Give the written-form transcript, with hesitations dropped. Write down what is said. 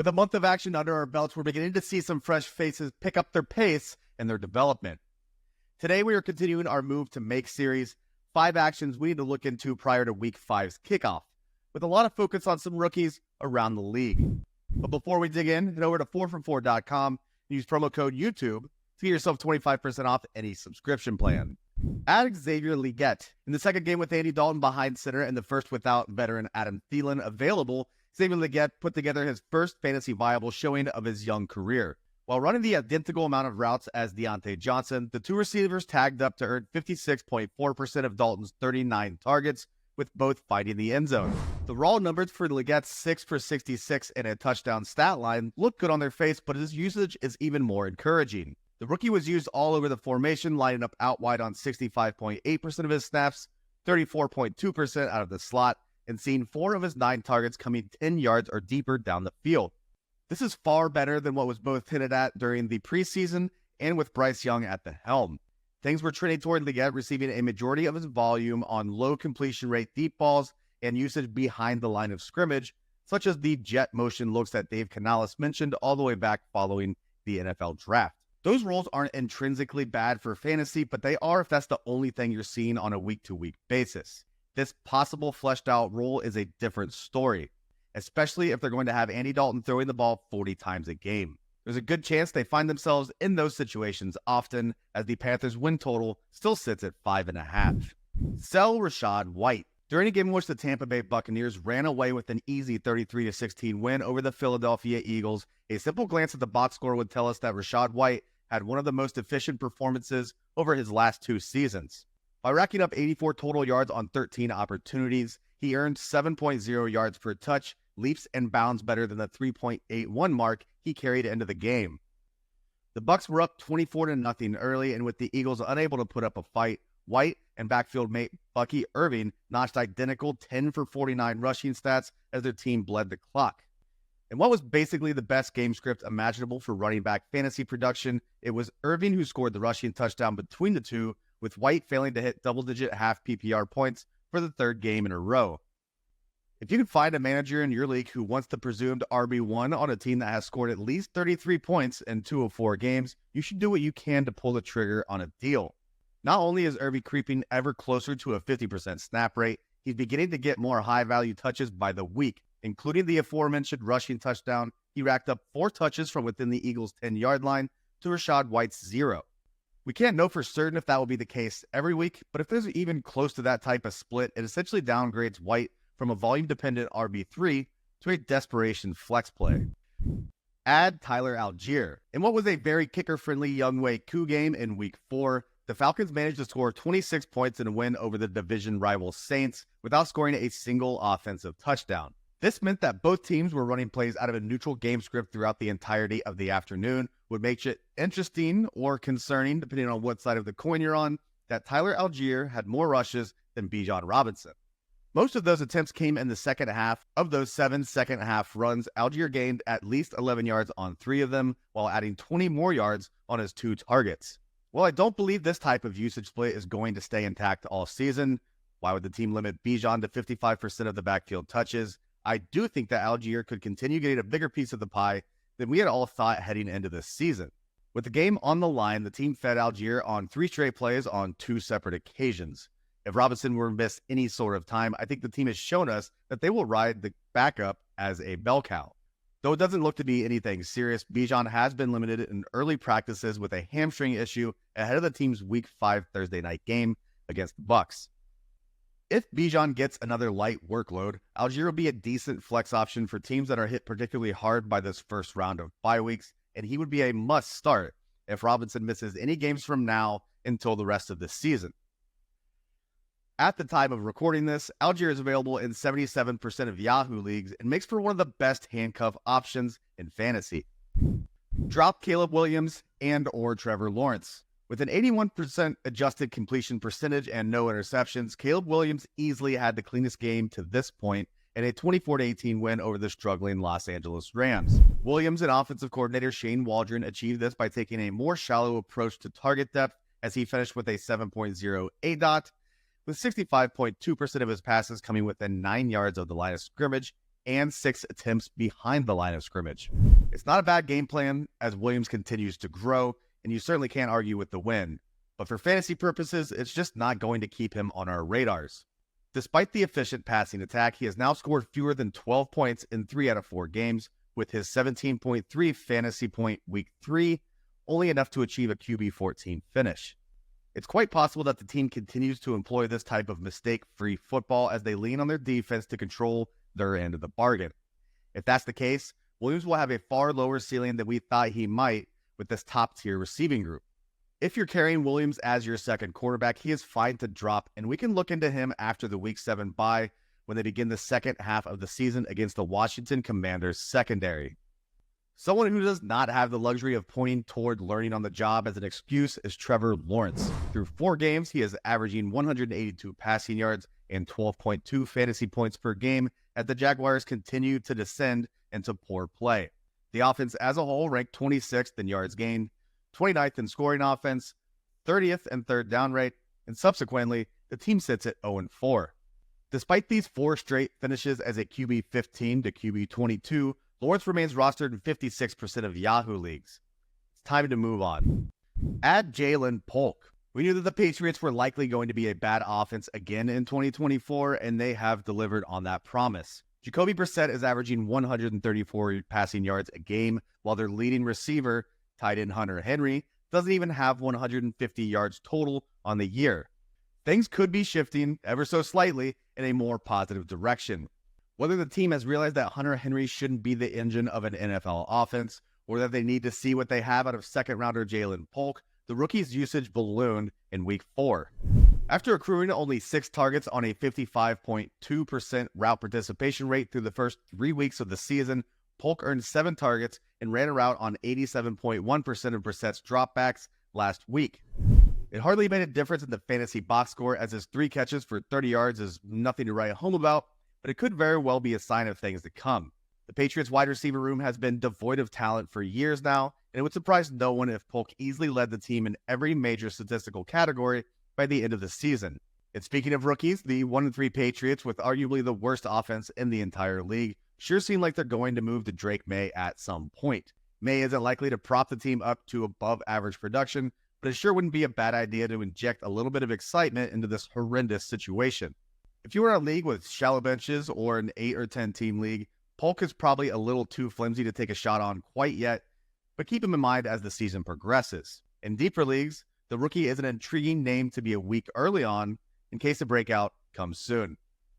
With a month of action under our belts, we're beginning to see some fresh faces pick up their pace and their development. Today, we are continuing our move to make series, 5 actions we need to look into prior to Week 5's kickoff, with a lot of focus on some rookies around the league. But before we dig in, head over to 4from4.com and use promo code YouTube to get yourself 25% off any subscription plan. Add Xavier Legette. In the second game with Andy Dalton behind center and the first without veteran Adam Thielen available, Xavier Legette put together his first fantasy viable showing of his young career. While running the identical amount of routes as Deontay Johnson, the two receivers tagged up to earn 56.4% of Dalton's 39 targets, with both finding the end zone. The raw numbers for Legette's 6 for 66 and a touchdown stat line look good on their face, but his usage is even more encouraging. The rookie was used all over the formation, lining up out wide on 65.8% of his snaps, 34.2% out of the slot, and seeing 4 of his 9 targets coming 10 yards or deeper down the field. This is far better than what was both hinted at during the preseason and with Bryce Young at the helm. Things were trending toward Legette receiving a majority of his volume on low completion rate deep balls and usage behind the line of scrimmage, such as the jet motion looks that Dave Canales mentioned all the way back following the NFL draft. Those roles aren't intrinsically bad for fantasy, but they are if that's the only thing you're seeing on a week-to-week basis. This possible fleshed out role is a different story, especially if they're going to have Andy Dalton throwing the ball 40 times a game. There's a good chance they find themselves in those situations often, as the Panthers' win total still sits at 5.5. Sell Rachaad White. During a game in which the Tampa Bay Buccaneers ran away with an easy 33-16 win over the Philadelphia Eagles, a simple glance at the box score would tell us that Rachaad White had one of the most efficient performances over his last 2 seasons. By racking up 84 total yards on 13 opportunities, he earned 7.0 yards per touch, leaps and bounds better than the 3.81 mark he carried into the game. The Bucs were up 24-0 early, and with the Eagles unable to put up a fight, White and backfield mate Bucky Irving notched identical 10 for 49 rushing stats as their team bled the clock. And what was basically the best game script imaginable for running back fantasy production, it was Irving who scored the rushing touchdown between the two, with White failing to hit double-digit half PPR points for the 3rd game in a row. If you can find a manager in your league who wants the presumed RB1 on a team that has scored at least 33 points in 2 of 4 games, you should do what you can to pull the trigger on a deal. Not only is Irving creeping ever closer to a 50% snap rate, he's beginning to get more high-value touches by the week, including the aforementioned rushing touchdown. He racked up 4 touches from within the Eagles' 10-yard line to Rachaad White's 0. We can't know for certain if that will be the case every week, but if there's even close to that type of split, it essentially downgrades White from a volume-dependent RB3 to a desperation flex play. Add Tyler Allgeier. In what was a very kicker-friendly Younghoe Koo game in Week 4, the Falcons managed to score 26 points in a win over the division rival Saints without scoring a single offensive touchdown. This meant that both teams were running plays out of a neutral game script throughout the entirety of the afternoon, would make it interesting or concerning, depending on what side of the coin you're on, that Tyler Allgeier had more rushes than Bijan Robinson. Most of those attempts came in the second half. Of those 7 second-half runs, Allgeier gained at least 11 yards on 3 of them, while adding 20 more yards on his 2 targets. While I don't believe this type of usage split is going to stay intact all season, why would the team limit Bijan to 55% of the backfield touches? I do think that Allgeier could continue getting a bigger piece of the pie than we had all thought heading into this season. With the game on the line, the team fed Allgeier on 3 straight plays on 2 separate occasions. If Robinson were to miss any sort of time, I think the team has shown us that they will ride the backup as a bell cow. Though it doesn't look to be anything serious, Bijan has been limited in early practices with a hamstring issue ahead of the team's Week 5 Thursday night game against the Bucs. If Bijan gets another light workload, Allgeier will be a decent flex option for teams that are hit particularly hard by this first round of bye weeks, and he would be a must start if Robinson misses any games from now until the rest of the season. At the time of recording this, Allgeier is available in 77% of Yahoo leagues and makes for one of the best handcuff options in fantasy. Drop Caleb Williams and or Trevor Lawrence. With an 81% adjusted completion percentage and no interceptions, Caleb Williams easily had the cleanest game to this point in a 24-18 win over the struggling Los Angeles Rams. Williams and offensive coordinator Shane Waldron achieved this by taking a more shallow approach to target depth as he finished with a 7.0 ADOT, with 65.2% of his passes coming within 9 yards of the line of scrimmage and 6 attempts behind the line of scrimmage. It's not a bad game plan as Williams continues to grow, and you certainly can't argue with the win. But for fantasy purposes, it's just not going to keep him on our radars. Despite the efficient passing attack, he has now scored fewer than 12 points in 3 out of 4 games, with his 17.3 fantasy point week 3, only enough to achieve a QB 14 finish. It's quite possible that the team continues to employ this type of mistake-free football as they lean on their defense to control their end of the bargain. If that's the case, Williams will have a far lower ceiling than we thought he might with this top-tier receiving group. If you're carrying Williams as your second quarterback, he is fine to drop, and we can look into him after the Week 7 bye when they begin the second half of the season against the Washington Commanders secondary. Someone who does not have the luxury of pointing toward learning on the job as an excuse is Trevor Lawrence. Through 4 games, he is averaging 182 passing yards and 12.2 fantasy points per game as the Jaguars continue to descend into poor play. The offense as a whole ranked 26th in yards gained, 29th in scoring offense, 30th in third down rate, and subsequently, the team sits at 0-4. Despite these 4 straight finishes as a QB 15 to QB 22, Lawrence remains rostered in 56% of Yahoo leagues. It's time to move on. Add Jalen Polk. We knew that the Patriots were likely going to be a bad offense again in 2024, and they have delivered on that promise. Jacoby Brissett is averaging 134 passing yards a game, while their leading receiver, tight end Hunter Henry, doesn't even have 150 yards total on the year. Things could be shifting ever so slightly in a more positive direction. Whether the team has realized that Hunter Henry shouldn't be the engine of an NFL offense, or that they need to see what they have out of second-rounder Jalen Polk, the rookie's usage ballooned in Week 4. After accruing only 6 targets on a 55.2% route participation rate through the first 3 weeks of the season, Polk earned 7 targets and ran a route on 87.1% of Brissett's dropbacks last week. It hardly made a difference in the fantasy box score, as his 3 catches for 30 yards is nothing to write home about, but it could very well be a sign of things to come. The Patriots wide receiver room has been devoid of talent for years now, and it would surprise no one if Polk easily led the team in every major statistical category by the end of the season. And speaking of rookies, the 1-3 Patriots, with arguably the worst offense in the entire league, sure seem like they're going to move to Drake May at some point. May isn't likely to prop the team up to above average production, but it sure wouldn't be a bad idea to inject a little bit of excitement into this horrendous situation. If you are in a league with shallow benches or an 8 or 10 team league, Polk is probably a little too flimsy to take a shot on quite yet, but keep him in mind as the season progresses. In deeper leagues, the rookie is an intriguing name to be a week early on in case the breakout comes soon.